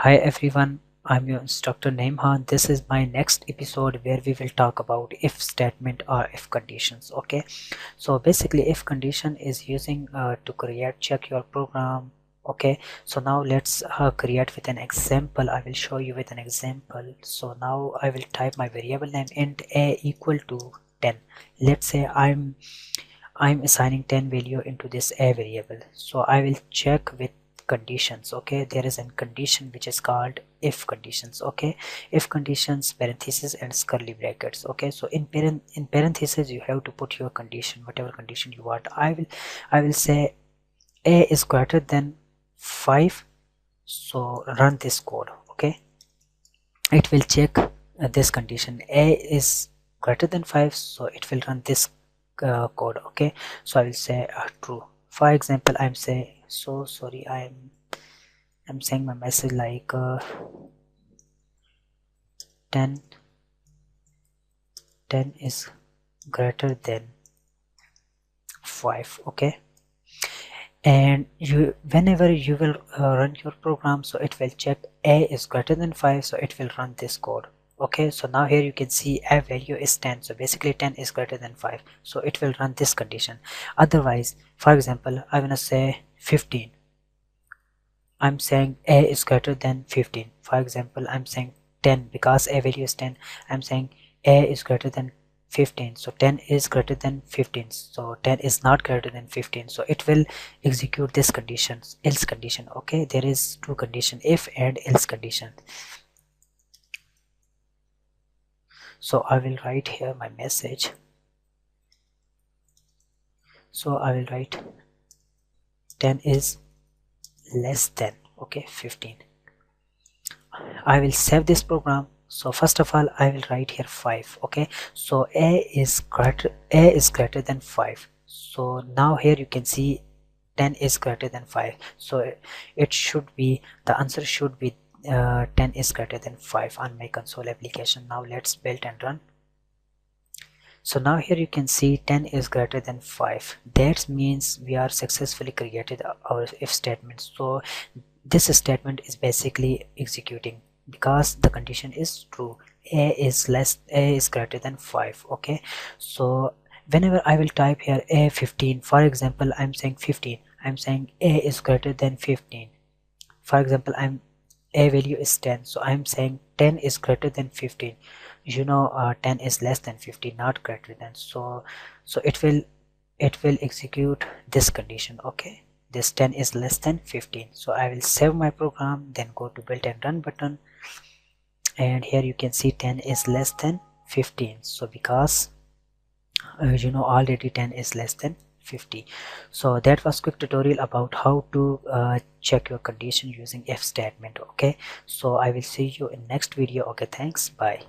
Hi everyone, I'm your instructor Naimhan. This is my next episode where we will talk about if statement or if conditions. Okay, so basically if condition is using to create check your program. Okay, so now let's create with an example. I will show you with an example. So now I will type my variable name int a equal to 10. Let's say I'm assigning 10 value into this a variable, so I will check with conditions. Okay, there is a condition which is called if conditions. Okay, if conditions parenthesis and curly brackets. Okay, so in parenthesis you have to put your condition, whatever condition you want. I will say a is greater than 5, so run this code. Okay, it will check this condition. A is greater than 5, so it will run this code. Okay, so I will say true. For example, I'm saying, so sorry, I'm saying my message like 10 is greater than 5. Okay, and you whenever you will run your program, so it will check a is greater than 5, so it will run this code. Okay, so now here you can see a value is 10, so basically 10 is greater than 5, so it will run this condition. Otherwise, for example, I want to say 15. I'm saying a is greater than 15. For example, I'm saying 10 because a value is 10. I'm saying a is greater than 15, so 10 is greater than 15, so 10 is not greater than 15, so it will execute this conditions, else condition. Okay, there is two condition, if and else condition. So I will write here my message. So I will write 10 is less than, okay, 15. I will save this program. So first of all, I will write here 5. Okay, so a is greater than 5. So now here you can see 10 is greater than 5, so it should be, the answer should be 10 is greater than 5 on my console application. Now let's build and run. So now here you can see 10 is greater than 5. That means we are successfully created our if statement. So this statement is basically executing because the condition is true. A is greater than 5. Okay, so whenever I will type here a 15, for example, I'm saying 15, I'm saying a is greater than 15. For example, a value is 10, so I'm saying 10 is greater than 15. 10 is less than 15, not greater than, so it will execute this condition. Okay, this 10 is less than 15. So I will save my program, then go to build and run button, and here you can see 10 is less than 15. So because already 10 is less than 50. So that was quick tutorial about how to check your condition using if statement. Okay, so I will see you in next video. Okay, thanks, bye.